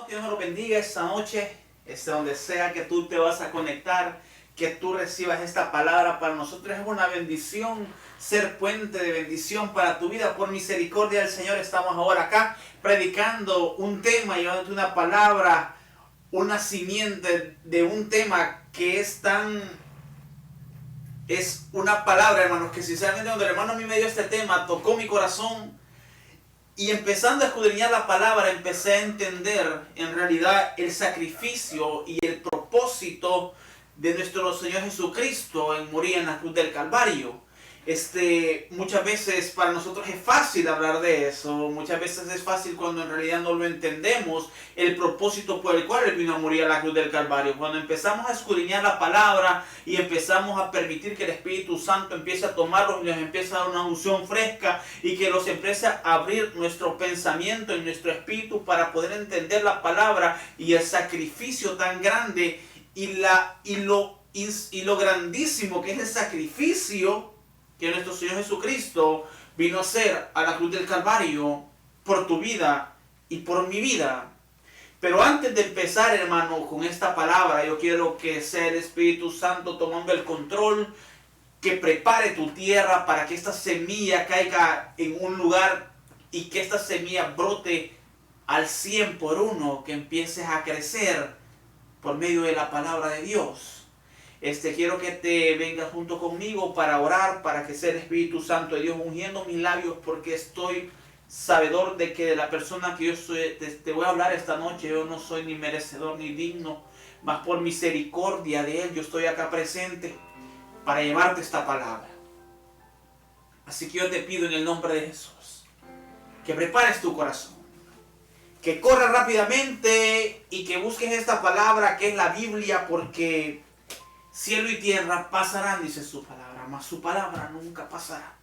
hermanos, Dios me lo bendiga esta noche, donde sea que tú te vas a conectar, que tú recibas esta palabra. Para nosotros es una bendición ser puente de bendición para tu vida. Por misericordia del Señor estamos ahora acá predicando un tema, llevándote una palabra, una simiente de un tema que es una palabra, hermanos, que sinceramente cuando el hermano a mí me dio este tema, tocó mi corazón. Y empezando a escudriñar la palabra, empecé a entender en realidad el sacrificio y el propósito de nuestro Señor Jesucristo en morir en la cruz del Calvario. Muchas veces para nosotros es fácil hablar de eso, muchas veces es fácil cuando en realidad no lo entendemos, el propósito por el cual Él vino a morir a la cruz del Calvario. Cuando empezamos a escudriñar la palabra y empezamos a permitir que el Espíritu Santo empiece a tomarlos y nos empiece a dar una unción fresca y que los empiece a abrir nuestro pensamiento y nuestro espíritu para poder entender la palabra y el sacrificio tan grande y lo grandísimo que es el sacrificio que nuestro Señor Jesucristo vino a hacer a la cruz del Calvario por tu vida y por mi vida. Pero antes de empezar, hermano, con esta palabra, yo quiero que sea el Espíritu Santo tomando el control, que prepare tu tierra para que esta semilla caiga en un lugar y que esta semilla brote al 100 por 1, que empieces a crecer por medio de la palabra de Dios. Quiero que te vengas junto conmigo para orar, para que sea el Espíritu Santo de Dios ungiendo mis labios, porque estoy sabedor de que de la persona que yo soy, te voy a hablar esta noche, yo no soy ni merecedor ni digno, mas por misericordia de Él yo estoy acá presente para llevarte esta palabra. Así que yo te pido en el nombre de Jesús que prepares tu corazón, que corras rápidamente y que busques esta palabra que es la Biblia, porque cielo y tierra pasarán, dice su palabra, mas su palabra nunca pasará.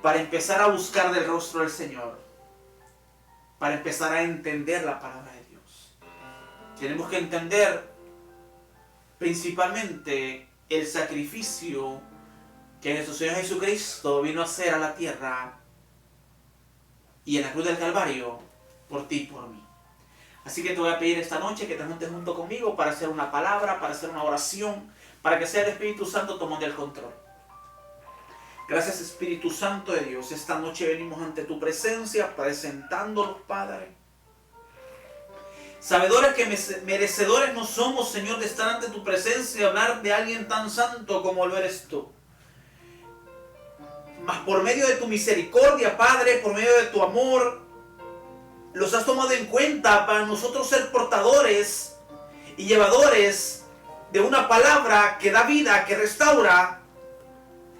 Para empezar a buscar del rostro del Señor, para empezar a entender la palabra de Dios, tenemos que entender principalmente el sacrificio que nuestro Señor Jesucristo vino a hacer a la tierra y en la cruz del Calvario por ti y por mí. Así que te voy a pedir esta noche que te juntes junto conmigo para hacer una palabra, para hacer una oración, para que sea el Espíritu Santo tomando el control. Gracias, Espíritu Santo de Dios. Esta noche venimos ante tu presencia, presentándolos, Padre. Sabedores que merecedores no somos, Señor, de estar ante tu presencia y hablar de alguien tan santo como lo eres tú. Mas por medio de tu misericordia, Padre, por medio de tu amor, los has tomado en cuenta para nosotros ser portadores y llevadores de una palabra que da vida, que restaura.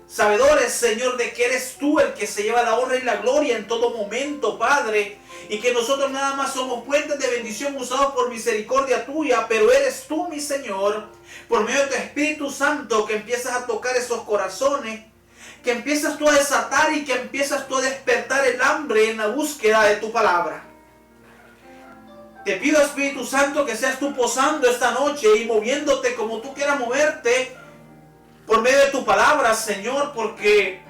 Sabedores, Señor, de que eres tú el que se lleva la honra y la gloria en todo momento, Padre. Y que nosotros nada más somos puentes de bendición usados por misericordia tuya, pero eres tú, mi Señor, por medio de tu Espíritu Santo, que empiezas a tocar esos corazones, que empiezas tú a desatar y que empiezas tú a despertar el hambre en la búsqueda de tu palabra. Te pido, Espíritu Santo, que seas tú posando esta noche y moviéndote como tú quieras moverte por medio de tu palabra, Señor, porque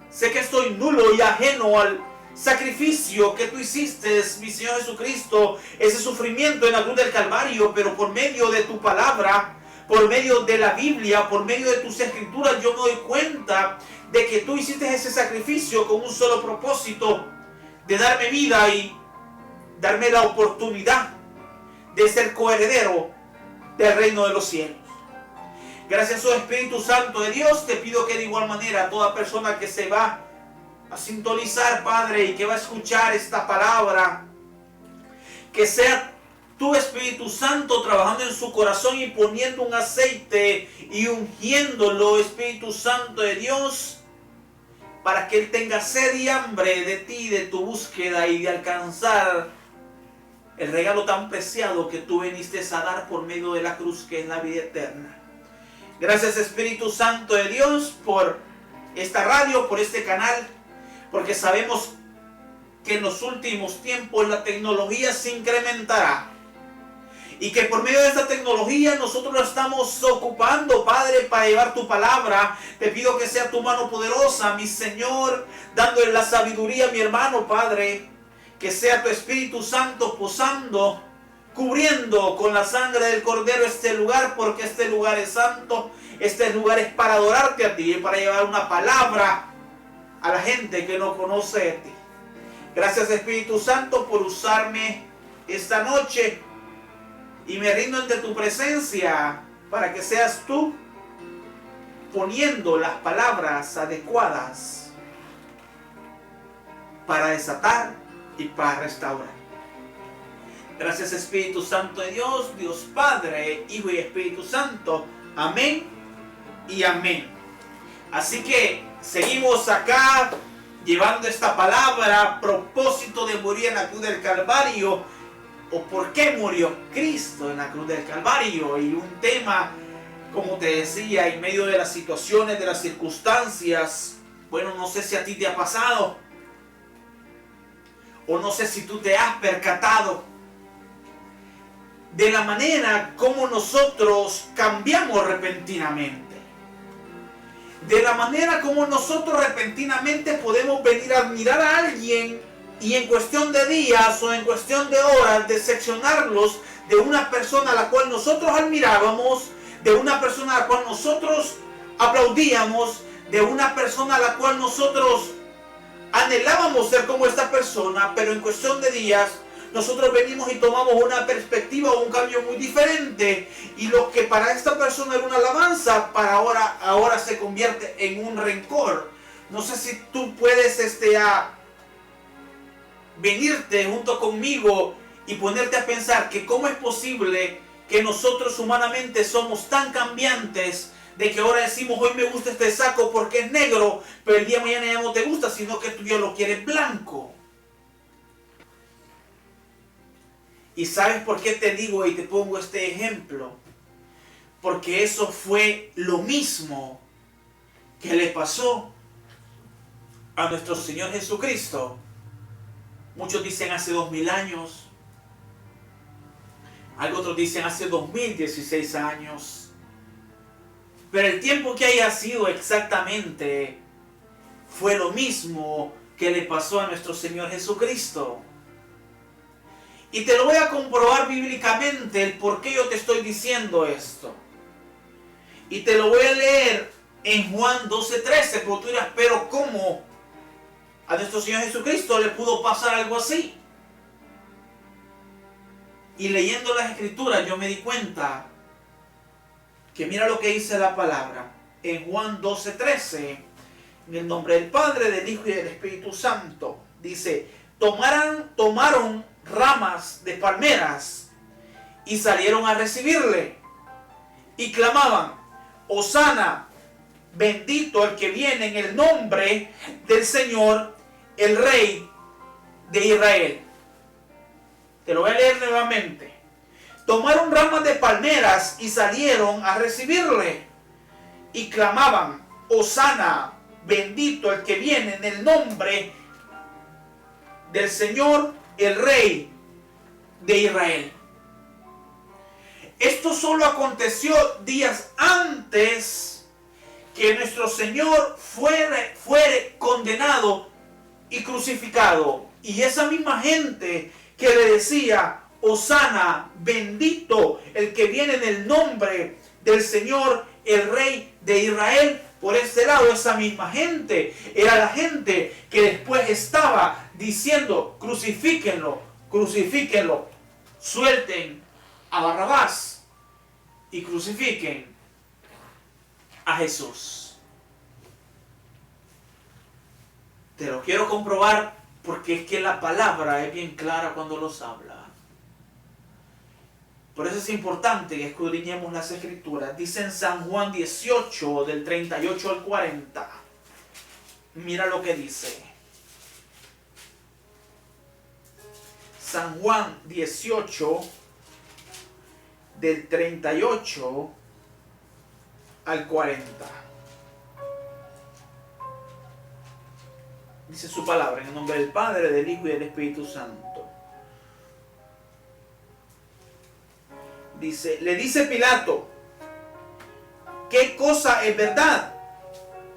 sé que estoy nulo y ajeno al sacrificio que tú hiciste, mi Señor Jesucristo, ese sufrimiento en la cruz del Calvario, pero por medio de tu palabra, por medio de la Biblia, por medio de tus escrituras, yo me doy cuenta de que tú hiciste ese sacrificio con un solo propósito, de darme vida y darme la oportunidad de ser coheredero del reino de los cielos. Gracias, oh Espíritu Santo de Dios, te pido que de igual manera toda persona que se va a sintonizar, Padre, y que va a escuchar esta palabra, que sea tu Espíritu Santo trabajando en su corazón y poniendo un aceite y ungiéndolo, Espíritu Santo de Dios, para que Él tenga sed y hambre de ti, de tu búsqueda y de alcanzar el regalo tan preciado que tú viniste a dar por medio de la cruz, que es la vida eterna. Gracias, Espíritu Santo de Dios, por esta radio, por este canal, porque sabemos que en los últimos tiempos la tecnología se incrementará y que por medio de esta tecnología nosotros lo estamos ocupando, Padre, para llevar tu palabra. Te pido que sea tu mano poderosa, mi Señor, dándole la sabiduría a mi hermano, Padre, que sea tu Espíritu Santo posando, cubriendo con la sangre del Cordero este lugar, porque este lugar es santo, este lugar es para adorarte a ti, para llevar una palabra a la gente que no conoce de ti. Gracias, Espíritu Santo, por usarme esta noche, y me rindo ante tu presencia para que seas tú poniendo las palabras adecuadas para desatar y para restaurar. Gracias, Espíritu Santo de Dios, Dios Padre, Hijo y Espíritu Santo. Amén y amén. Así que seguimos acá llevando esta palabra, propósito de morir en la cruz del Calvario, o por qué murió Cristo en la cruz del Calvario. Y un tema, como te decía, en medio de las situaciones, de las circunstancias. Bueno, no sé si a ti te ha pasado, o no sé si tú te has percatado de la manera como nosotros cambiamos repentinamente. De la manera como nosotros repentinamente podemos venir a admirar a alguien y en cuestión de días o en cuestión de horas decepcionarlos de una persona a la cual nosotros admirábamos, de una persona a la cual nosotros aplaudíamos, de una persona a la cual nosotros anhelábamos ser como esta persona, pero en cuestión de días nosotros venimos y tomamos una perspectiva o un cambio muy diferente, y lo que para esta persona era una alabanza, para ahora se convierte en un rencor. No sé si tú puedes venirte junto conmigo y ponerte a pensar que cómo es posible que nosotros humanamente somos tan cambiantes, de que ahora decimos hoy me gusta este saco porque es negro, pero el día de mañana ya no te gusta, sino que tú ya lo quieres blanco. ¿Y sabes por qué te digo y te pongo este ejemplo? Porque eso fue lo mismo que le pasó a nuestro Señor Jesucristo. Muchos dicen hace 2000 años. Otros dicen hace 2016 años. Pero el tiempo que haya sido exactamente, fue lo mismo que le pasó a nuestro Señor Jesucristo. Y te lo voy a comprobar bíblicamente el por qué yo te estoy diciendo esto. Y te lo voy a leer en Juan 12:13, porque tú dirás, pero ¿cómo a nuestro Señor Jesucristo le pudo pasar algo así? Y leyendo las Escrituras yo me di cuenta que mira lo que dice la palabra. En Juan 12:13, en el nombre del Padre, del Hijo y del Espíritu Santo, dice, tomaron ramas de palmeras y salieron a recibirle y clamaban, Hosana, bendito el que viene en el nombre del Señor, el Rey de Israel. Te lo voy a leer nuevamente. Tomaron ramas de palmeras y salieron a recibirle y clamaban, Hosana, bendito el que viene en el nombre del Señor, el Rey de Israel. Esto solo aconteció días antes que nuestro Señor fuere condenado y crucificado. Y esa misma gente que le decía, Hosana, bendito el que viene en el nombre del Señor, el Rey de Israel, por este lado, esa misma gente era la gente que después estaba diciendo, crucifíquenlo, crucifíquenlo, suelten a Barrabás y crucifiquen a Jesús. Te lo quiero comprobar porque es que la palabra es bien clara cuando los habla. Por eso es importante que escudriñemos las Escrituras. Dice en San Juan 18, del 38 al 40. Mira lo que dice. San Juan 18, del 38 al 40. Dice su palabra en el nombre del Padre, del Hijo y del Espíritu Santo. Dice, le dice Pilato, ¿qué cosa es verdad?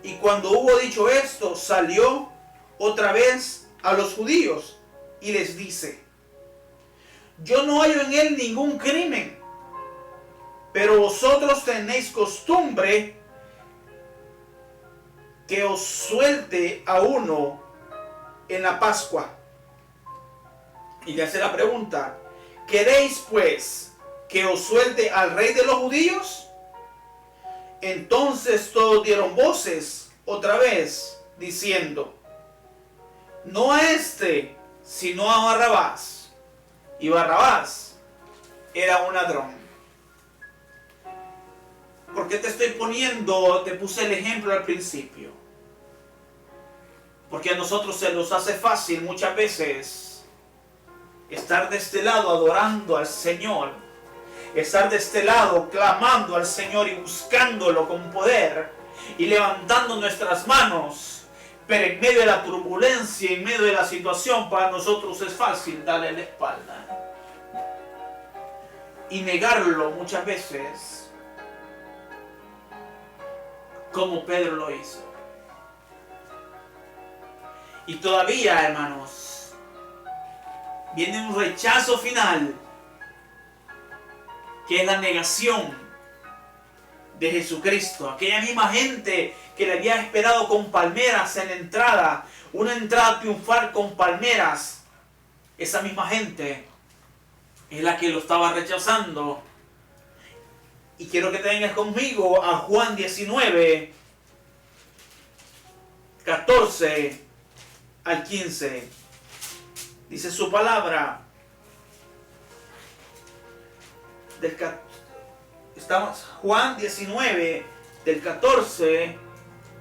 Y cuando hubo dicho esto, salió otra vez a los judíos y les dice: yo no hallo en él ningún crimen, pero vosotros tenéis costumbre que os suelte a uno en la Pascua. Y le hace la pregunta: ¿queréis pues que os suelte al rey de los judíos? Entonces todos dieron voces otra vez, diciendo: no a este, sino a Barrabás. Y Barrabás era un ladrón. ¿Por qué te puse el ejemplo al principio? Porque a nosotros se nos hace fácil muchas veces estar de este lado adorando al Señor, estar de este lado clamando al Señor y buscándolo con poder y levantando nuestras manos, pero en medio de la turbulencia, en medio de la situación, para nosotros es fácil darle la espalda y negarlo muchas veces, como Pedro lo hizo. Y todavía, hermanos, viene un rechazo final, que es la negación de Jesucristo. Aquella misma gente que le había esperado con palmeras en la entrada, una entrada triunfal con palmeras, esa misma gente es la que lo estaba rechazando. Y quiero que te vengas conmigo a Juan 19, 14 al 15. Dice su palabra. Estamos Juan 19, del 14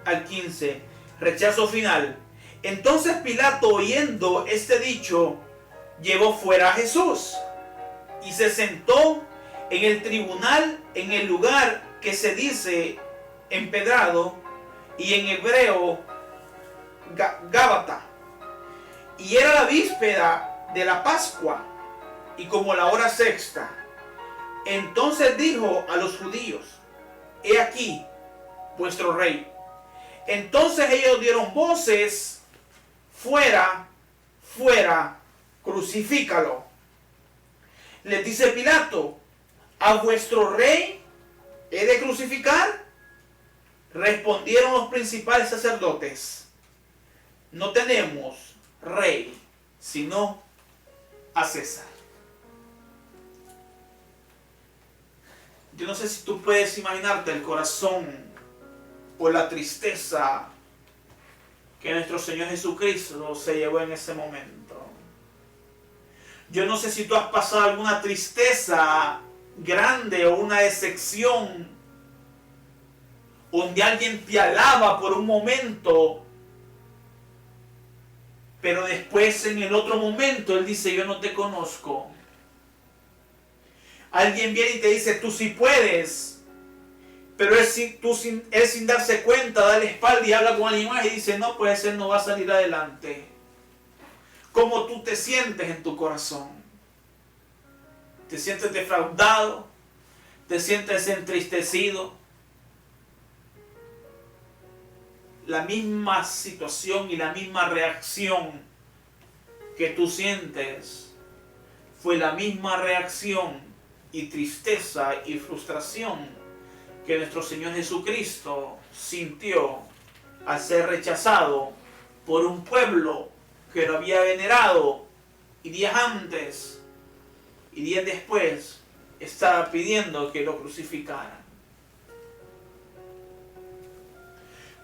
al 15. Rechazo final. Entonces Pilato, oyendo este dicho, llevó fuera a Jesús y se sentó en el tribunal, en el lugar que se dice empedrado, y en hebreo Gábata. Y era la víspera de la Pascua, y como la hora sexta. Entonces dijo a los judíos: he aquí vuestro rey. Entonces ellos dieron voces: fuera, fuera, crucifícalo. Les dice Pilato: ¿a vuestro rey he de crucificar? Respondieron los principales sacerdotes: no tenemos rey sino a César. Yo no sé si tú puedes imaginarte el corazón o la tristeza que nuestro Señor Jesucristo se llevó en ese momento. Yo no sé si tú has pasado alguna tristeza grande o una decepción donde alguien te alaba por un momento, pero después en el otro momento Él dice: yo no te conozco. Alguien viene y te dice: tú sí puedes, pero él sin darse cuenta da la espalda y habla con alguien más y dice: no, pues él no va a salir adelante. ¿Cómo tú te sientes en tu corazón? ¿Te sientes defraudado? ¿Te sientes entristecido? La misma situación y la misma reacción que tú sientes fue la misma reacción y tristeza y frustración que nuestro Señor Jesucristo sintió al ser rechazado por un pueblo que lo había venerado, y días antes y días después estaba pidiendo que lo crucificaran,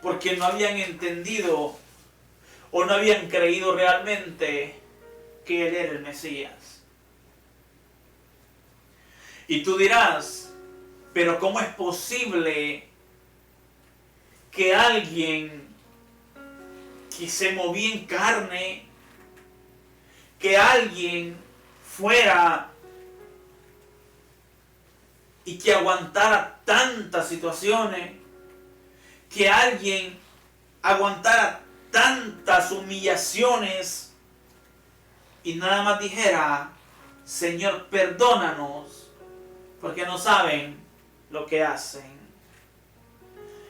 porque no habían entendido o no habían creído realmente que Él era el Mesías. Y tú dirás: pero ¿cómo es posible que alguien que se movía en carne, que alguien fuera y que aguantara tantas situaciones, que alguien aguantara tantas humillaciones y nada más dijera: Señor, perdónanos, porque no saben lo que hacen?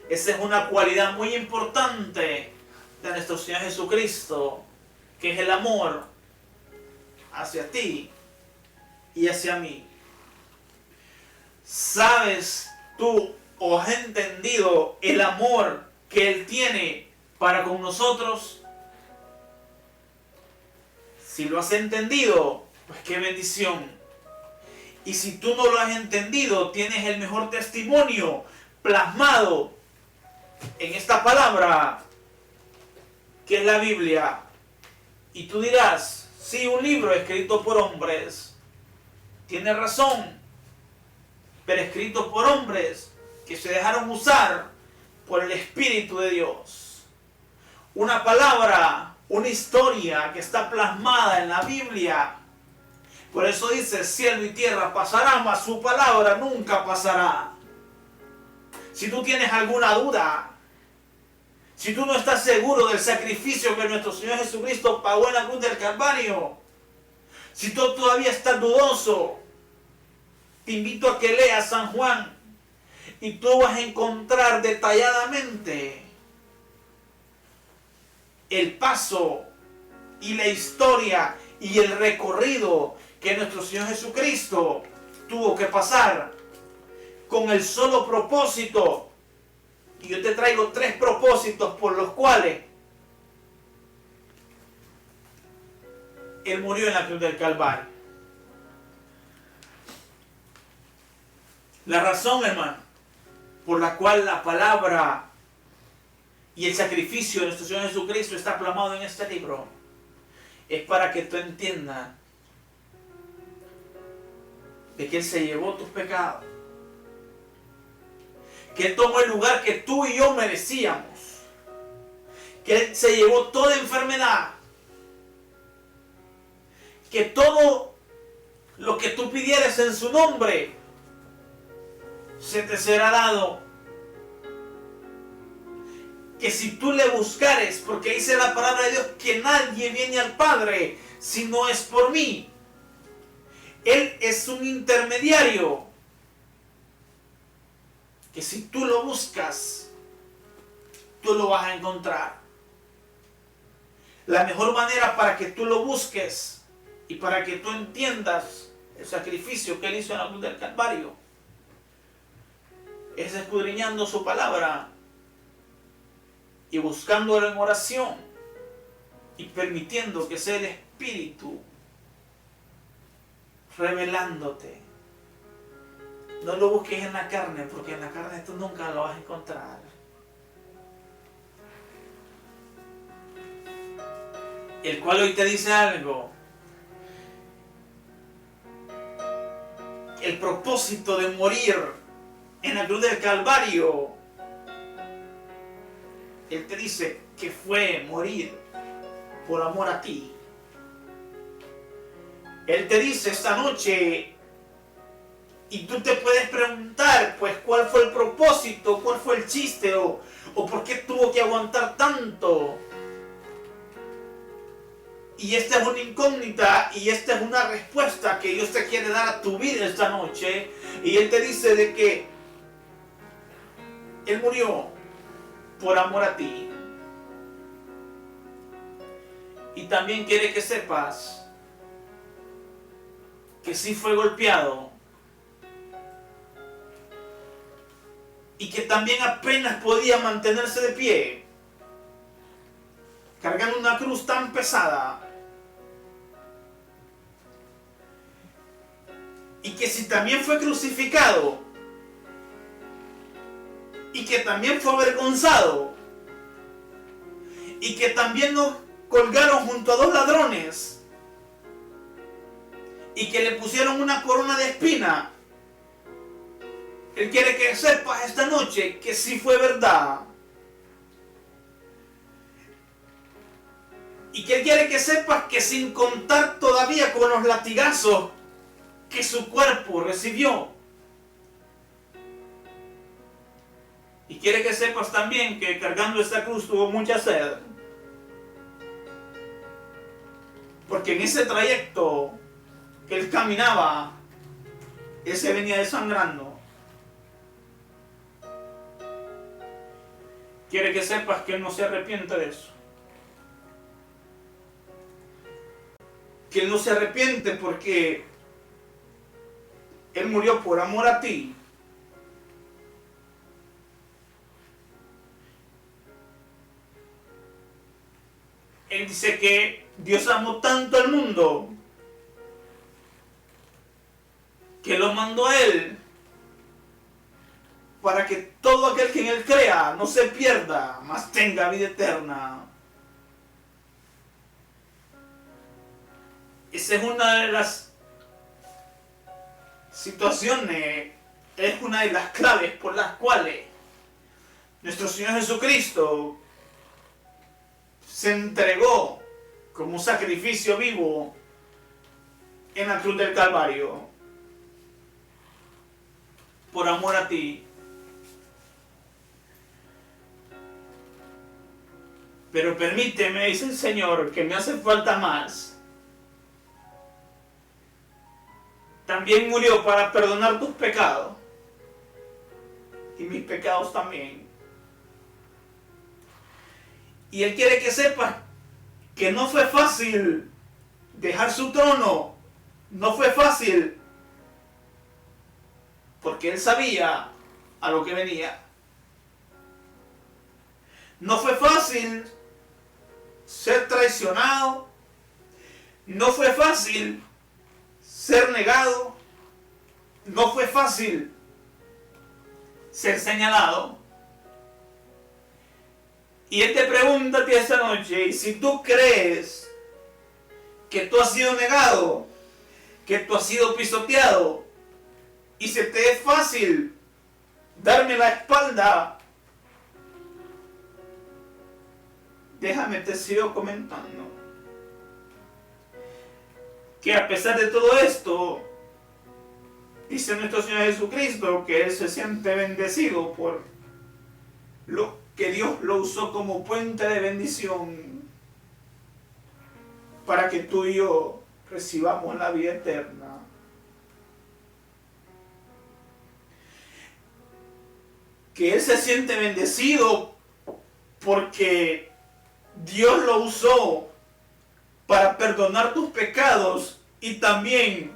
Esa es una cualidad muy importante de nuestro Señor Jesucristo, que es el amor. hacia ti y hacia mí. ¿Sabes tú o has entendido el amor que Él tiene para con nosotros? Si lo has entendido, pues qué bendición. Y si tú no lo has entendido, tienes el mejor testimonio plasmado en esta palabra, que es la Biblia. Y tú dirás, sí, un libro escrito por hombres. Tienes razón, pero escrito por hombres que se dejaron usar por el Espíritu de Dios. Una palabra, una historia que está plasmada en la Biblia. Por eso dice, cielo y tierra pasarán, mas su palabra nunca pasará. Si tú tienes alguna duda, si tú no estás seguro del sacrificio que nuestro Señor Jesucristo pagó en la cruz del Calvario, si tú todavía estás dudoso, te invito a que leas San Juan y tú vas a encontrar detalladamente el paso y la historia y el recorrido que nuestro Señor Jesucristo tuvo que pasar con el solo propósito. Y yo te traigo 3 propósitos por los cuales Él murió en la cruz del Calvario. La razón, hermano, por la cual la palabra y el sacrificio de nuestro Señor Jesucristo está plasmado en este libro es para que tú entiendas de que Él se llevó tus pecados, que Él tomó el lugar que tú y yo merecíamos, que Él se llevó toda enfermedad, que todo lo que tú pidieras en su nombre se te será dado, que si tú le buscares, porque dice la palabra de Dios que nadie viene al Padre si no es por mí. Él es un intermediario que si tú lo buscas, tú lo vas a encontrar. La mejor manera para que tú lo busques y para que tú entiendas el sacrificio que Él hizo en la cruz del Calvario es escudriñando su palabra y buscándolo en oración y permitiendo que sea el Espíritu revelándote. No lo busques en la carne, porque en la carne tú nunca lo vas a encontrar. El cual hoy te dice algo. El propósito de morir en la cruz del Calvario, Él te dice que fue morir por amor a ti. Él te dice esta noche, y tú te puedes preguntar, pues, ¿cuál fue el propósito? ¿Cuál fue el chiste? ¿O por qué tuvo que aguantar tanto? Y esta es una incógnita, y esta es una respuesta que Dios te quiere dar a tu vida esta noche. Y Él te dice de que Él murió por amor a ti. Y también quiere que sepas que sí fue golpeado y que también apenas podía mantenerse de pie, cargando una cruz tan pesada, y que si también fue crucificado y que también fue avergonzado y que también lo colgaron junto a 2 ladrones y que le pusieron una corona de espina, Él quiere que sepas esta noche que sí fue verdad. Y que Él quiere que sepas que sin contar todavía con los latigazos que su cuerpo recibió. Y quiere que sepas también que cargando esta cruz tuvo mucha sed. Porque en ese trayecto que Él caminaba, Él se venía desangrando. Quiere que sepas que Él no se arrepiente de eso. que Él no se arrepiente porque Él murió por amor a ti. Él dice que Dios amó tanto al mundo que lo mandó a Él para que todo aquel que en Él crea no se pierda, mas tenga vida eterna. Esa es una de las situaciones, es una de las claves por las cuales nuestro Señor Jesucristo se entregó como un sacrificio vivo en la cruz del Calvario por amor a ti. Pero permíteme, dice el Señor, que me hace falta más. También murió para perdonar tus pecados y mis pecados también. Y Él quiere que sepas que no fue fácil dejar su trono, no fue fácil, porque Él sabía a lo que venía. No fue fácil ser traicionado, no fue fácil ser negado, no fue fácil ser señalado. Y Él te pregunta a ti esta noche, y si tú crees que tú has sido negado, que tú has sido pisoteado, y se te es fácil darme la espalda, déjame te sigo comentando que a pesar de todo esto, dice nuestro Señor Jesucristo que Él se siente bendecido por lo que Dios lo usó como puente de bendición para que tú y yo recibamos la vida eterna. Que Él se siente bendecido porque Dios lo usó para perdonar tus pecados y también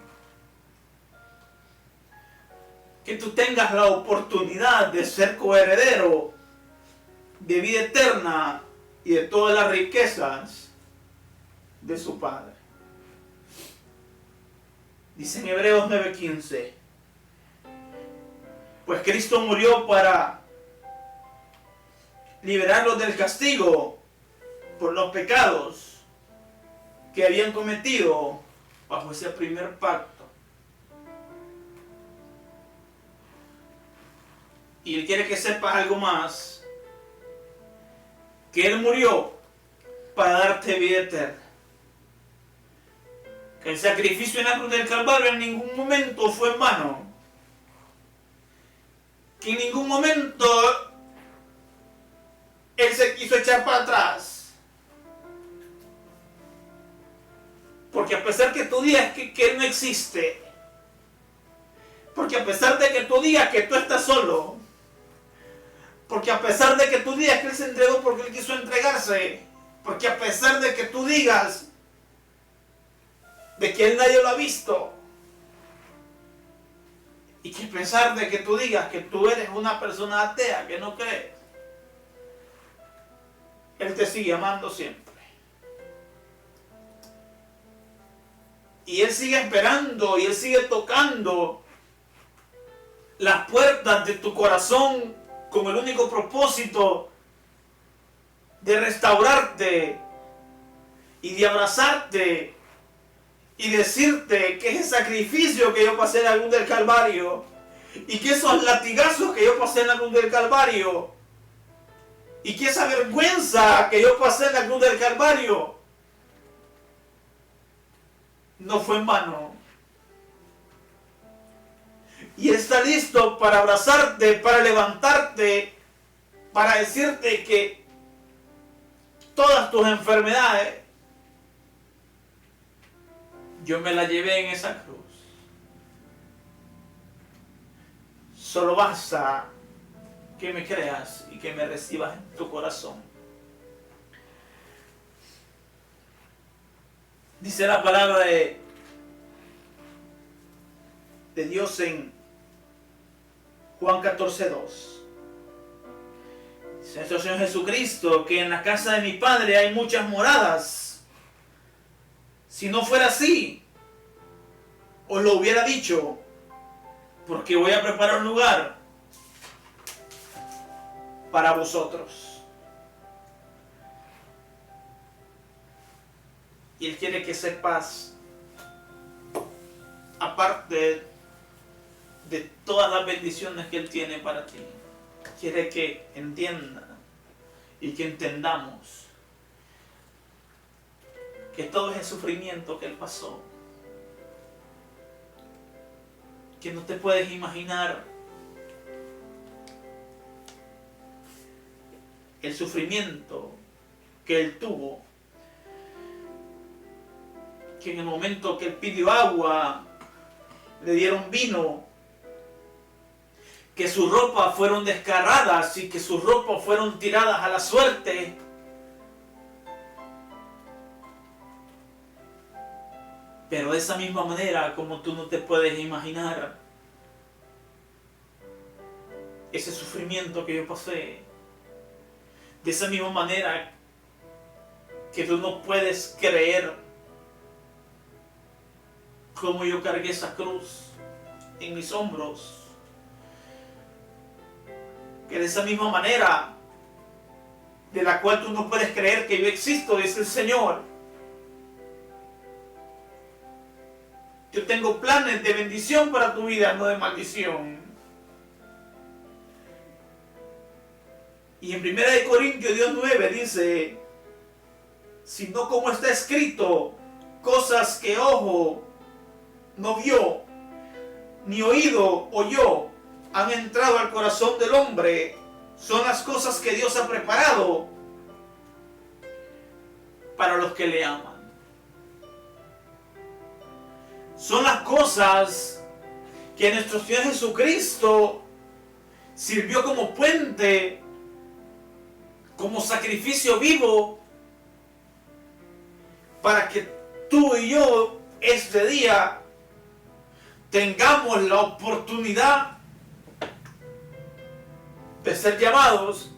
que tú tengas la oportunidad de ser coheredero de vida eterna y de todas las riquezas de su Padre. Dice en Hebreos 9:15, pues Cristo murió para liberarlos del castigo por los pecados que habían cometido bajo ese primer pacto. Y Él quiere que sepas algo más, que Él murió para darte vida eterna. Que el sacrificio en la cruz del Calvario en ningún momento fue en vano. Que en ningún momento Él se quiso echar para atrás. Porque a pesar que tú digas que Él no existe, porque a pesar de que tú digas que tú estás solo, porque a pesar de que tú digas que Él se entregó porque Él quiso entregarse, porque a pesar de que tú digas de que Él nadie lo ha visto, y que a pesar de que tú digas que tú eres una persona atea, que no crees, Él te sigue amando siempre. Y Él sigue esperando y Él sigue tocando las puertas de tu corazón con el único propósito de restaurarte y de abrazarte y decirte que ese sacrificio que yo pasé en la cruz del Calvario y que esos latigazos que yo pasé en la cruz del Calvario y que esa vergüenza que yo pasé en la cruz del Calvario no fue en vano. Y Él está listo para abrazarte, para levantarte, para decirte que todas tus enfermedades yo me las llevé en esa cruz. Solo basta que me creas y que me recibas en tu corazón. Dice la palabra de Dios en Juan 14:2. Dice nuestro Señor Jesucristo que en la casa de mi Padre hay muchas moradas. Si no fuera así, os lo hubiera dicho, porque voy a preparar un lugar para vosotros. Y Él quiere que sepas, aparte de todas las bendiciones que Él tiene para ti, quiere que entienda y que entendamos que todo ese sufrimiento que Él pasó, que no te puedes imaginar el sufrimiento que Él tuvo, que en el momento que Él pidió agua, le dieron vino, que sus ropas fueron desgarradas y que sus ropas fueron tiradas a la suerte. Pero de esa misma manera, como tú no te puedes imaginar ese sufrimiento que yo pasé, de esa misma manera que tú no puedes creer cómo yo cargué esa cruz en mis hombros, que de esa misma manera de la cual tú no puedes creer que yo existo, dice el Señor. Yo tengo planes de bendición para tu vida, no de maldición. Y en 1 Corintios 9 dice, sino como está escrito, cosas que ojo no vio, ni oído oyó, han entrado al corazón del hombre, son las cosas que Dios ha preparado para los que le aman. Son las cosas que nuestro Señor Jesucristo sirvió como puente, como sacrificio vivo, para que tú y yo este día tengamos la oportunidad de ser llamados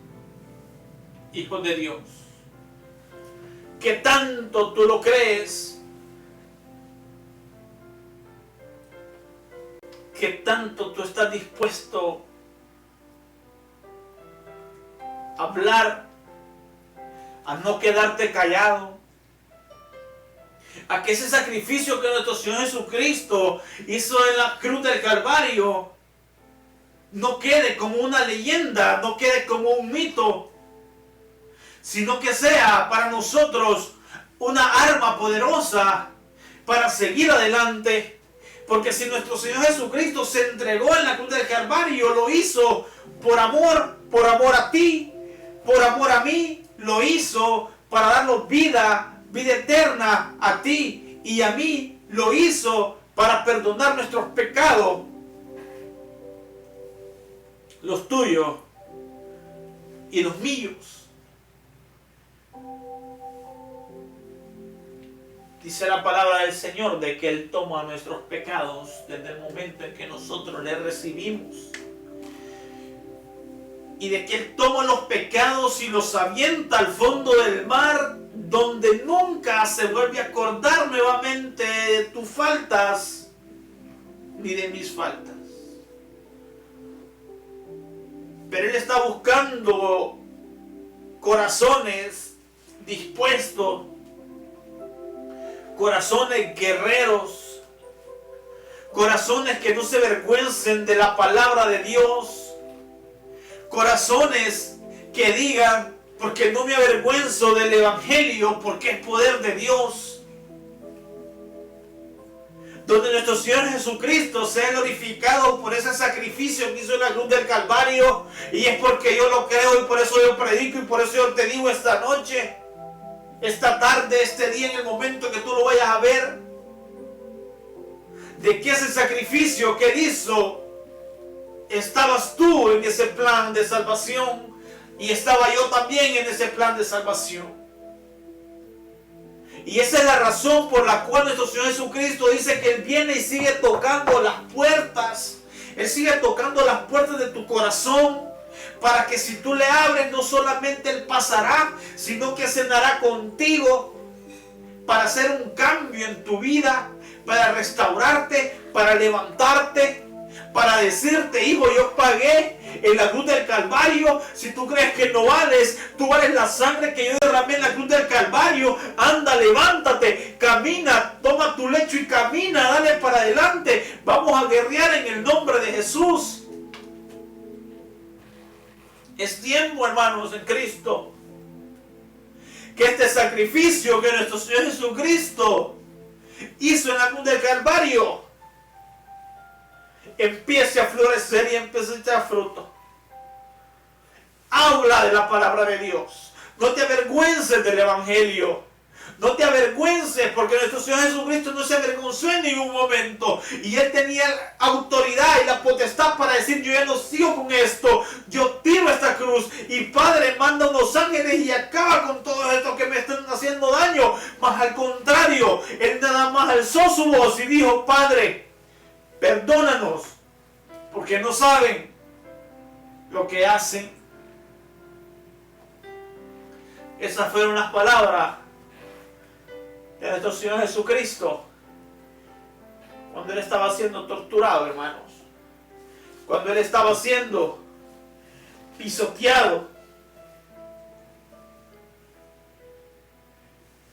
hijos de Dios. ¿Qué tanto tú lo crees? ¿Qué tanto tú estás dispuesto a hablar, a no quedarte callado, a que ese sacrificio que nuestro Señor Jesucristo hizo en la cruz del Calvario no quede como una leyenda, no quede como un mito, sino que sea para nosotros una arma poderosa para seguir adelante? Porque si nuestro Señor Jesucristo se entregó en la cruz del Calvario, lo hizo por amor a ti, por amor a mí, lo hizo para darnos vida eterna a ti y a mí, lo hizo para perdonar nuestros pecados, los tuyos y los míos. Dice la palabra del Señor de que Él toma nuestros pecados desde el momento en que nosotros le recibimos. Y de que Él toma los pecados y los avienta al fondo del mar, donde nunca se vuelve a acordar nuevamente de tus faltas ni de mis faltas. Pero Él está buscando corazones dispuestos, corazones guerreros, corazones que no se avergüencen de la palabra de Dios, corazones que digan, porque no me avergüenzo del Evangelio, porque es poder de Dios, donde nuestro Señor Jesucristo sea glorificado por ese sacrificio que hizo en la cruz del Calvario, y es porque yo lo creo y por eso yo predico y por eso yo te digo esta noche, esta tarde, este día, en el momento que tú lo vayas a ver, de que ese sacrificio que Él hizo, estabas tú en ese plan de salvación y estaba yo también en ese plan de salvación. Y esa es la razón por la cual nuestro Señor Jesucristo dice que Él viene y sigue tocando las puertas. Él sigue tocando las puertas de tu corazón, para que si tú le abres, no solamente Él pasará, sino que cenará contigo para hacer un cambio en tu vida, para restaurarte, para levantarte, para decirte: hijo, yo pagué en la cruz del Calvario. Si tú crees que no vales, tú vales la sangre que yo derramé en la cruz del Calvario. Anda, levántate, camina, toma tu lecho y camina, dale para adelante. Vamos a guerrear en el nombre de Jesús. Es tiempo, hermanos, en Cristo, que este sacrificio que nuestro Señor Jesucristo hizo en la cruz del Calvario empiece a florecer y empiece a echar fruto. Habla de la palabra de Dios. No te avergüences del Evangelio. No te avergüences, porque nuestro Señor Jesucristo no se avergonzó en ningún momento. Y Él tenía la autoridad y la potestad para decir: yo ya no sigo con esto. Yo tiro esta cruz. Y Padre, manda unos ángeles y acaba con todo esto que me están haciendo daño. Mas al contrario, Él nada más alzó su voz y dijo: Padre, perdónanos, porque no saben lo que hacen. Esas fueron las palabras de nuestro Señor Jesucristo cuando Él estaba siendo torturado, hermanos. Cuando Él estaba siendo pisoteado.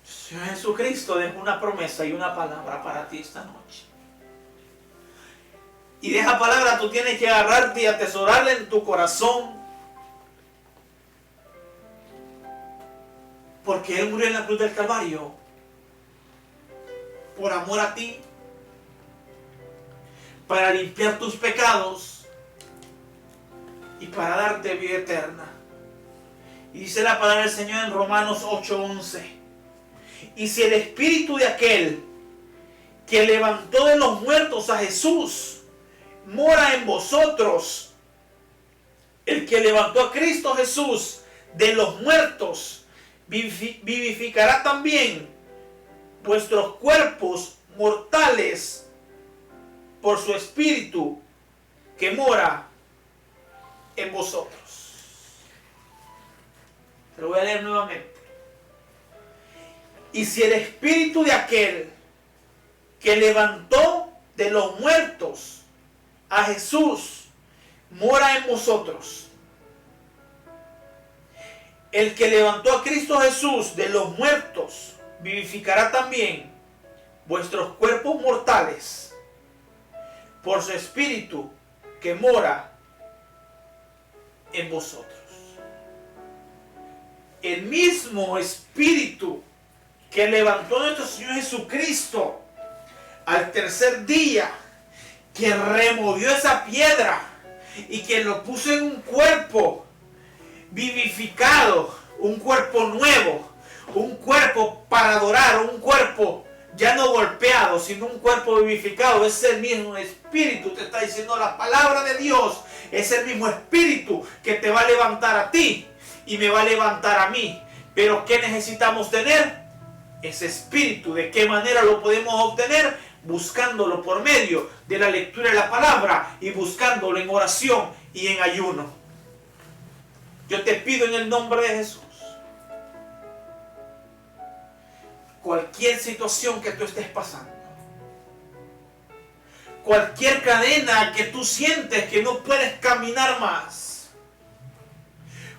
El Señor Jesucristo dejó una promesa y una palabra para ti esta noche. Y de esa palabra tú tienes que agarrarte y atesorarla en tu corazón. Porque Él murió en la cruz del Calvario por amor a ti, para limpiar tus pecados y para darte vida eterna. Y dice la palabra del Señor en Romanos 8:11: y si el espíritu de aquel que levantó de los muertos a Jesús mora en vosotros, el que levantó a Cristo Jesús de los muertos vivificará también vuestros cuerpos mortales por su espíritu que mora en vosotros. Te lo voy a leer nuevamente. Y si el espíritu de aquel que levantó de los muertos a Jesús mora en vosotros, el que levantó a Cristo Jesús de los muertos vivificará también vuestros cuerpos mortales por su espíritu que mora en vosotros. El mismo espíritu que levantó a nuestro Señor Jesucristo al tercer día, que removió esa piedra y que lo puso en un cuerpo vivificado, un cuerpo nuevo, un cuerpo para adorar, un cuerpo ya no golpeado, sino un cuerpo vivificado. Es el mismo espíritu, te está diciendo la palabra de Dios. Es el mismo espíritu que te va a levantar a ti y me va a levantar a mí. Pero ¿qué necesitamos tener? Ese espíritu. ¿De qué manera lo podemos obtener? Buscándolo por medio de la lectura de la palabra y buscándolo en oración y en ayuno. Yo te pido en el nombre de Jesús, cualquier situación que tú estés pasando, cualquier cadena que tú sientes que no puedes caminar más,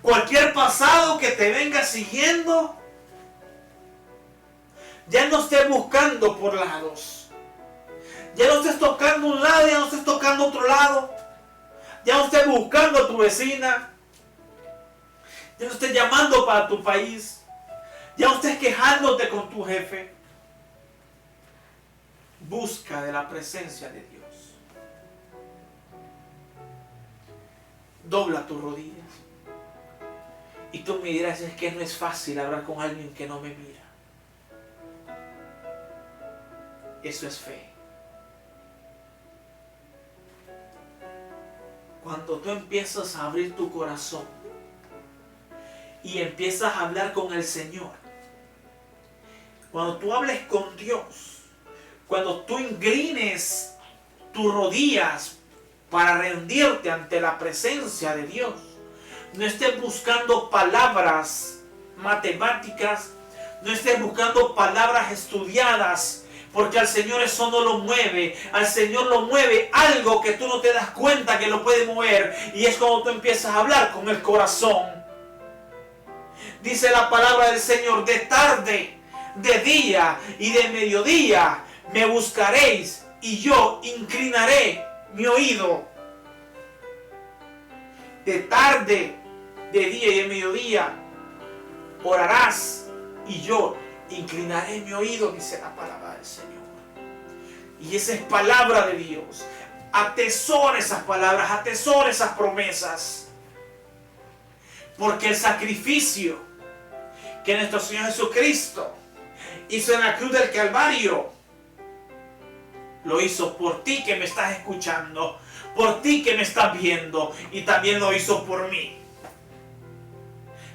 cualquier pasado que te venga siguiendo, ya no estés buscando por lados, ya no estés tocando un lado, ya no estés tocando otro lado, ya no estés buscando a tu vecina, ya no estés llamando para tu país, ya no estés quejándote con tu jefe. Busca de la presencia de Dios. Dobla tus rodillas. Y tú me dirás: es que no es fácil hablar con alguien que no me mira. Eso es fe. Cuando tú empiezas a abrir tu corazón y empiezas a hablar con el Señor, Cuando tú hables con Dios, cuando tú inclines tus rodillas para rendirte ante la presencia de Dios, no estés buscando palabras matemáticas, no estés buscando palabras estudiadas, porque al Señor eso no lo mueve. Al Señor lo mueve algo que tú no te das cuenta que lo puede mover, y es cuando tú empiezas a hablar con el corazón. Dice la palabra del Señor: de tarde, de día y de mediodía me buscaréis, y yo inclinaré mi oído. De tarde, de día y de mediodía orarás, y yo inclinaré mi oído, dice la palabra del Señor. Y esa es palabra de Dios. Atesora esas palabras, atesora esas promesas, porque el sacrificio que nuestro Señor Jesucristo hizo en la cruz del Calvario, lo hizo por ti que me estás escuchando, por ti que me estás viendo, y también lo hizo por mí.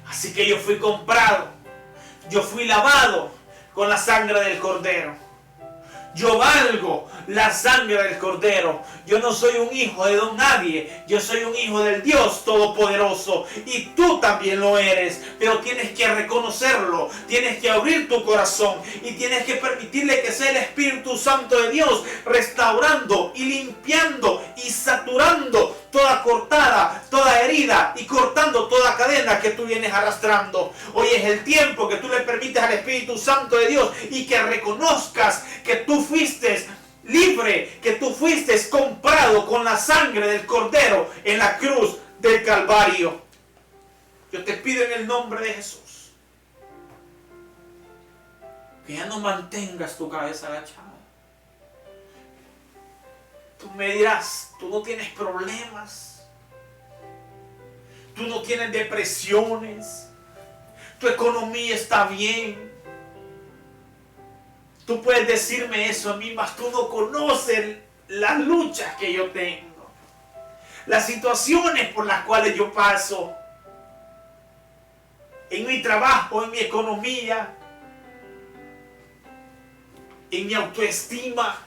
Así que yo fui comprado, yo fui lavado con la sangre del Cordero. Yo valgo la sangre del Cordero. Yo no soy un hijo de don nadie. Yo soy un hijo del Dios Todopoderoso. Y tú también lo eres. Pero tienes que reconocerlo. Tienes que abrir tu corazón. Y tienes que permitirle que sea el Espíritu Santo de Dios restaurando y limpiando y saturando toda cortada, toda herida, y cortando toda cadena que tú vienes arrastrando. Hoy es el tiempo que tú le permites al Espíritu Santo de Dios y que reconozcas que tú fuiste libre, que tú fuiste comprado con la sangre del Cordero en la cruz del Calvario. Yo te pido en el nombre de Jesús que ya no mantengas tu cabeza agachada. Tú me dirás: tú no tienes problemas, tú no tienes depresiones, tu economía está bien. Tú puedes decirme eso a mí, mas tú no conoces las luchas que yo tengo, las situaciones por las cuales yo paso, en mi trabajo, en mi economía, en mi autoestima.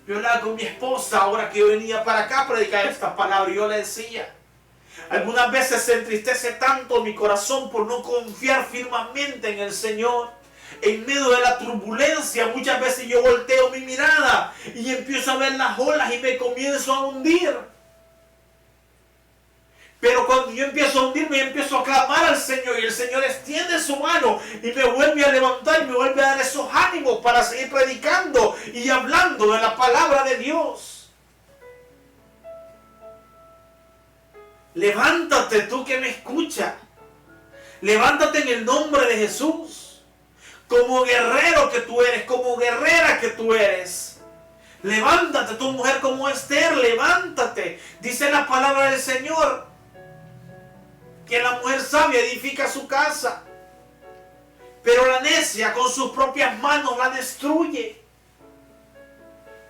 Yo hablaba con mi esposa ahora que yo venía para acá a predicar esta palabra, y yo le decía: algunas veces se entristece tanto mi corazón por no confiar firmemente en el Señor. En medio de la turbulencia, muchas veces yo volteo mi mirada y empiezo a ver las olas y me comienzo a hundir. Pero cuando yo empiezo a hundirme, yo empiezo a clamar al Señor, y el Señor extiende su mano y me vuelve a levantar y me vuelve a dar esos ánimos para seguir predicando y hablando de la palabra de Dios. Levántate, tú que me escuchas. Levántate en el nombre de Jesús. Como guerrero que tú eres, como guerrera que tú eres. Levántate, tu mujer como Esther, levántate. Dice la palabra del Señor que la mujer sabia edifica su casa, pero la necia con sus propias manos la destruye.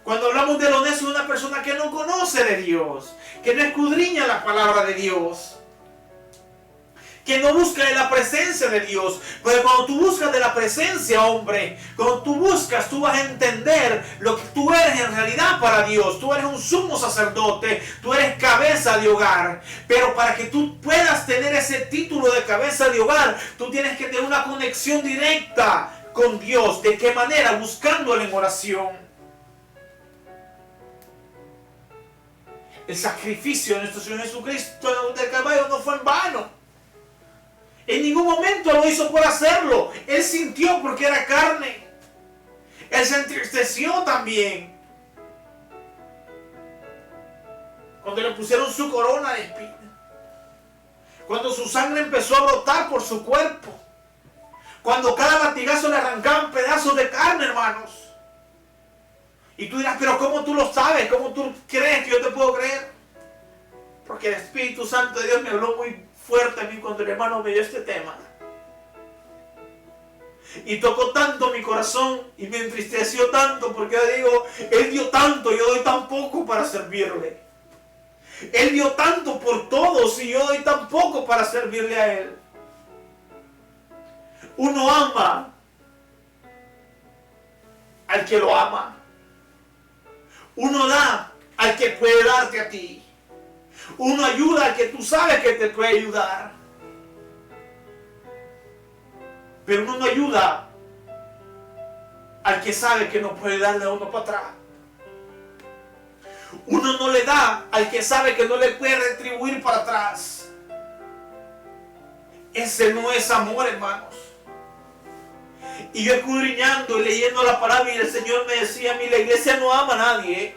Cuando hablamos de lo necio, es una persona que no conoce de Dios, que no escudriña la palabra de Dios, que no busca de la presencia de Dios. Pero cuando tú buscas de la presencia, hombre, cuando tú buscas, tú vas a entender lo que tú eres en realidad para Dios. Tú eres un sumo sacerdote, tú eres cabeza de hogar. Pero para que tú puedas tener ese título de cabeza de hogar, tú tienes que tener una conexión directa con Dios. ¿De qué manera? Buscándole en oración. El sacrificio de nuestro Señor Jesucristo del Calvario no fue en vano. En ningún momento lo hizo por hacerlo. Él sintió porque era carne. Él se entristeció también cuando le pusieron su corona de espinas, cuando su sangre empezó a brotar por su cuerpo, cuando cada latigazo le arrancaban pedazos de carne, hermanos. Y tú dirás: pero ¿cómo tú lo sabes? ¿Cómo tú crees que yo te puedo creer? Porque el Espíritu Santo de Dios me habló muy fuerte a mí cuando el hermano me dio este tema, y tocó tanto mi corazón y me entristeció tanto, porque yo digo: Él dio tanto, yo doy tan poco para servirle. Él dio tanto por todos y yo doy tan poco para servirle a Él. Uno ama al que lo ama. Uno da al que puede darte a ti. Uno ayuda al que tú sabes que te puede ayudar. Pero uno no ayuda al que sabe que no puede darle a uno para atrás. Uno no le da al que sabe que no le puede retribuir para atrás. Ese no es amor, hermanos. Y yo escudriñando y leyendo la palabra, y el Señor me decía a mí, la iglesia no ama a nadie.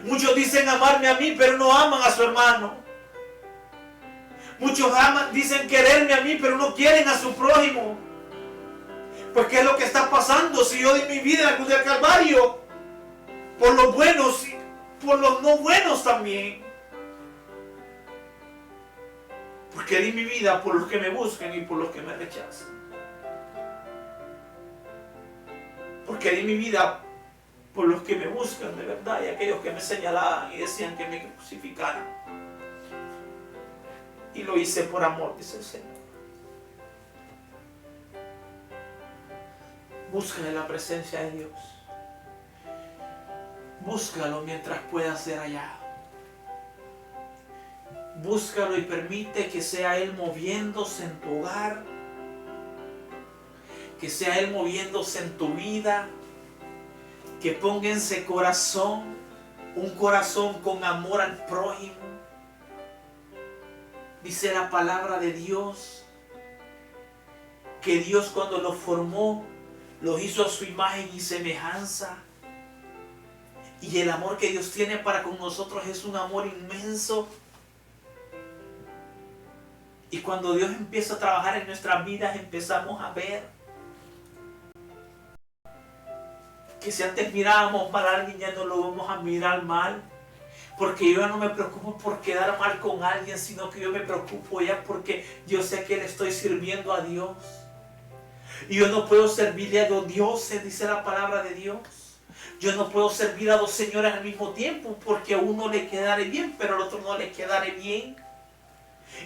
Muchos dicen amarme a mí, pero no aman a su hermano. Muchos dicen quererme a mí, pero no quieren a su prójimo. Pues ¿qué es lo que está pasando si yo di mi vida en la cruz del Calvario? Por los buenos y por los no buenos también. Porque di mi vida por los que me buscan y por los que me rechazan. Porque di mi vida por los que me buscan de verdad y aquellos que me señalaban y decían que me crucificaran. Y lo hice por amor, dice el Señor. Búscale la presencia de Dios. Búscalo mientras pueda ser hallado. Búscalo y permite que sea Él moviéndose en tu hogar. Que sea Él moviéndose en tu vida. Que ponga en ese corazón un corazón con amor al prójimo. Dice la palabra de Dios que Dios cuando los formó, los hizo a su imagen y semejanza. Y el amor que Dios tiene para con nosotros es un amor inmenso. Y cuando Dios empieza a trabajar en nuestras vidas, empezamos a ver que si antes mirábamos mal a alguien, ya no lo vamos a mirar mal. Porque yo ya no me preocupo por quedar mal con alguien, sino que yo me preocupo ya porque yo sé que le estoy sirviendo a Dios. Y yo no puedo servirle a dos dioses, dice la palabra de Dios. Yo no puedo servir a dos señores al mismo tiempo, porque a uno le quedaré bien, pero al otro no le quedaré bien.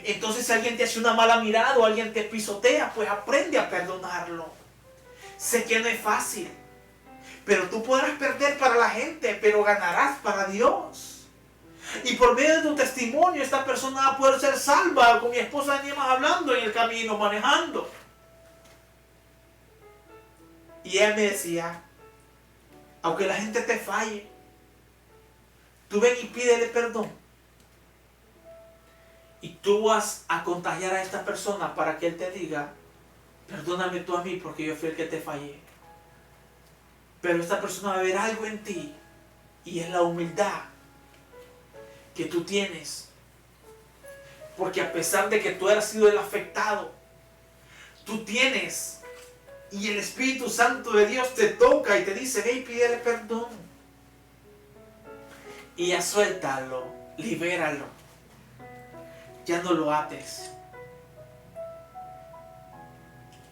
Entonces si alguien te hace una mala mirada o alguien te pisotea, pues aprende a perdonarlo. Sé que no es fácil, pero tú podrás perder para la gente, pero ganarás para Dios. Y por medio de tu testimonio esta persona va a poder ser salva. Con mi esposa veníamos hablando en el camino, manejando. Y ella me decía, aunque la gente te falle, tú ven y pídele perdón. Y tú vas a contagiar a esta persona para que él te diga, perdóname tú a mí porque yo fui el que te fallé. Pero esta persona va a ver algo en ti, y es la humildad que tú tienes. Porque a pesar de que tú hayas sido el afectado, tú tienes, y el Espíritu Santo de Dios te toca y te dice, ve y pídele perdón. Y ya suéltalo, libéralo. Ya no lo ates.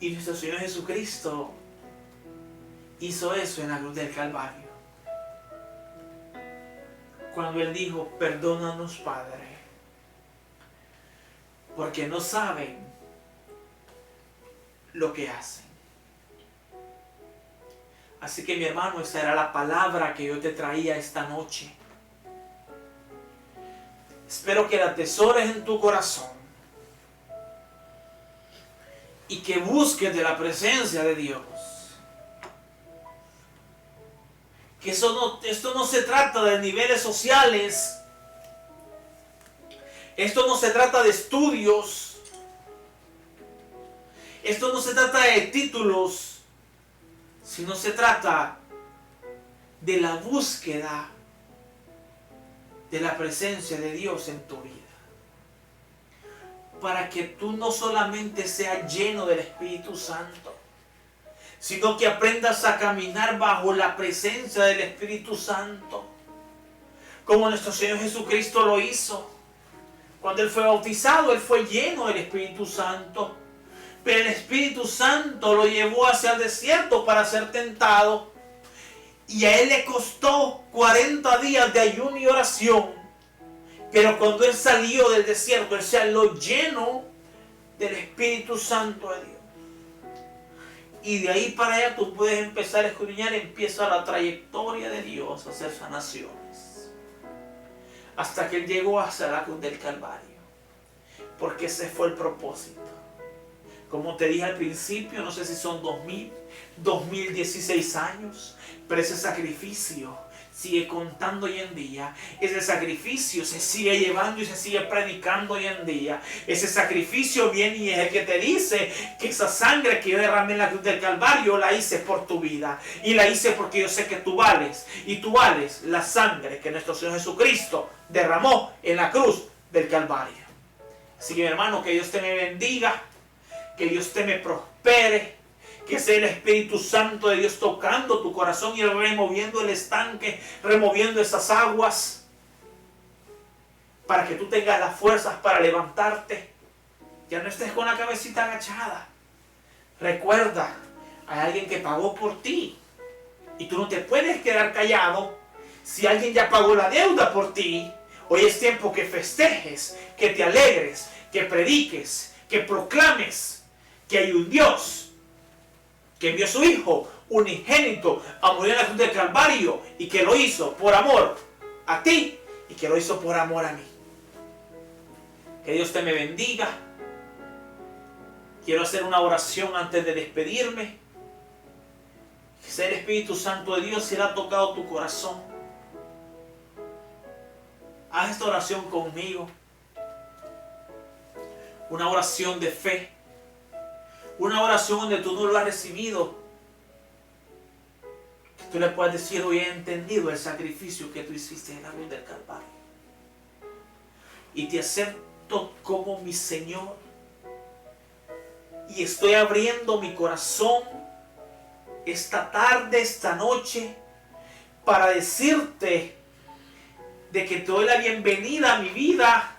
Y nuestro Señor Jesucristo hizo eso en la cruz del Calvario. Cuando Él dijo, perdónanos, Padre, porque no saben lo que hacen. Así que mi hermano, esa era la palabra que yo te traía esta noche. Espero que la atesores en tu corazón y que busques de la presencia de Dios. Que esto no se trata de niveles sociales. Esto no se trata de estudios. Esto no se trata de títulos, sino se trata de la búsqueda de la presencia de Dios en tu vida. Para que tú no solamente seas lleno del Espíritu Santo, sino que aprendas a caminar bajo la presencia del Espíritu Santo, como nuestro Señor Jesucristo lo hizo. Cuando Él fue bautizado, Él fue lleno del Espíritu Santo, pero el Espíritu Santo lo llevó hacia el desierto para ser tentado, y a Él le costó 40 días de ayuno y oración. Pero cuando Él salió del desierto, Él se halló lleno del Espíritu Santo de Dios. Y de ahí para allá tú puedes empezar a escudriñar, empieza la trayectoria de Dios a hacer sanaciones. Hasta que Él llegó hasta la cruz del Calvario. Porque ese fue el propósito. Como te dije al principio, no sé si son 2016 años, pero ese sacrificio sigue contando hoy en día. Ese sacrificio se sigue llevando y se sigue predicando hoy en día. Ese sacrificio viene y es el que te dice que esa sangre que yo derramé en la cruz del Calvario la hice por tu vida. Y la hice porque yo sé que tú vales. Y tú vales la sangre que nuestro Señor Jesucristo derramó en la cruz del Calvario. Así que mi hermano, que Dios te me bendiga. Que Dios te me prospere. Que sea el Espíritu Santo de Dios tocando tu corazón y removiendo el estanque, removiendo esas aguas, para que tú tengas las fuerzas para levantarte. Ya no estés con la cabecita agachada. Recuerda, hay alguien que pagó por ti. Y tú no te puedes quedar callado. Si alguien ya pagó la deuda por ti, hoy es tiempo que festejes, que te alegres, que prediques, que proclames que hay un Dios que envió a su Hijo unigénito a morir en la cruz del Calvario y que lo hizo por amor a ti y que lo hizo por amor a mí. Que Dios te me bendiga. Quiero hacer una oración antes de despedirme. Que sea el Espíritu Santo de Dios si Él ha tocado tu corazón. Haz esta oración conmigo. Una oración de fe. Una oración donde tú no lo has recibido. Que tú le puedas decir, hoy he entendido el sacrificio que tú hiciste en la cruz del Calvario. Y te acepto como mi Señor. Y estoy abriendo mi corazón esta tarde, esta noche, para decirte de que te doy la bienvenida a mi vida.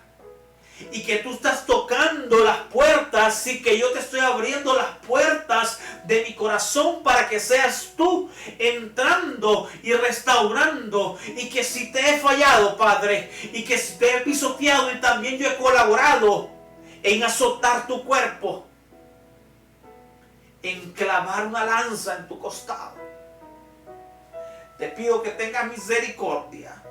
Y que tú estás tocando las puertas y que yo te estoy abriendo las puertas de mi corazón para que seas tú entrando y restaurando. Y que si te he fallado, Padre, y que si te he pisoteado y también yo he colaborado en azotar tu cuerpo, en clavar una lanza en tu costado, te pido que tengas misericordia.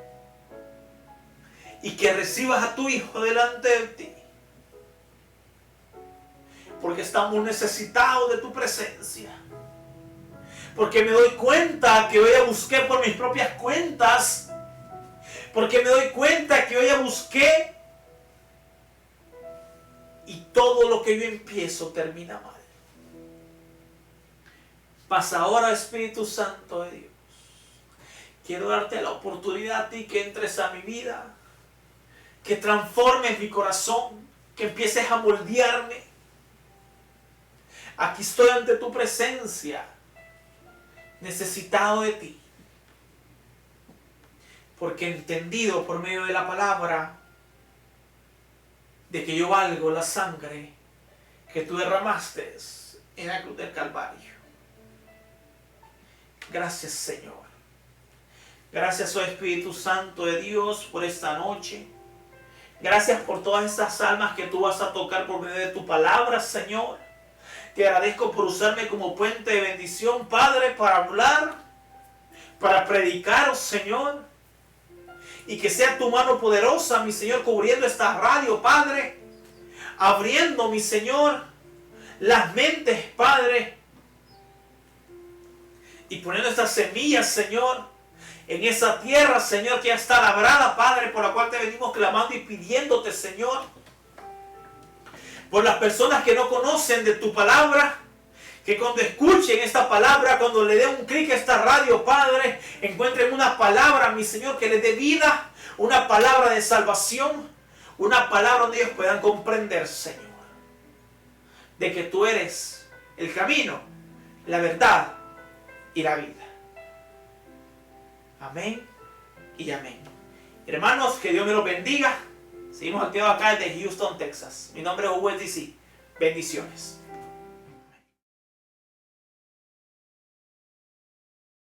Y que recibas a tu Hijo delante de ti. Porque estamos necesitados de tu presencia. Porque me doy cuenta que hoy ya busqué por mis propias cuentas. Porque me doy cuenta que hoy ya busqué. Y todo lo que yo empiezo termina mal. Pasa ahora, Espíritu Santo de Dios. Quiero darte la oportunidad a ti que entres a mi vida. Que transformes mi corazón, que empieces a moldearme. Aquí estoy ante tu presencia, necesitado de ti. Porque he entendido por medio de la palabra de que yo valgo la sangre que tú derramaste en la cruz del Calvario. Gracias, Señor. Gracias, oh Espíritu Santo de Dios, por esta noche. Gracias por todas estas almas que tú vas a tocar por medio de tu palabra, Señor. Te agradezco por usarme como puente de bendición, Padre, para hablar, para predicar, oh Señor. Y que sea tu mano poderosa, mi Señor, cubriendo esta radio, Padre. Abriendo, mi Señor, las mentes, Padre. Y poniendo estas semillas, Señor, en esa tierra, Señor, que ya está labrada, Padre, por la cual te venimos clamando y pidiéndote, Señor. Por las personas que no conocen de tu palabra, que cuando escuchen esta palabra, cuando le den un clic a esta radio, Padre, encuentren una palabra, mi Señor, que les dé vida, una palabra de salvación, una palabra donde ellos puedan comprender, Señor, de que tú eres el camino, la verdad y la vida. Amén y amén. Hermanos, que Dios me los bendiga. Seguimos activados acá desde Houston, Texas. Mi nombre es Hugo DC. Bendiciones.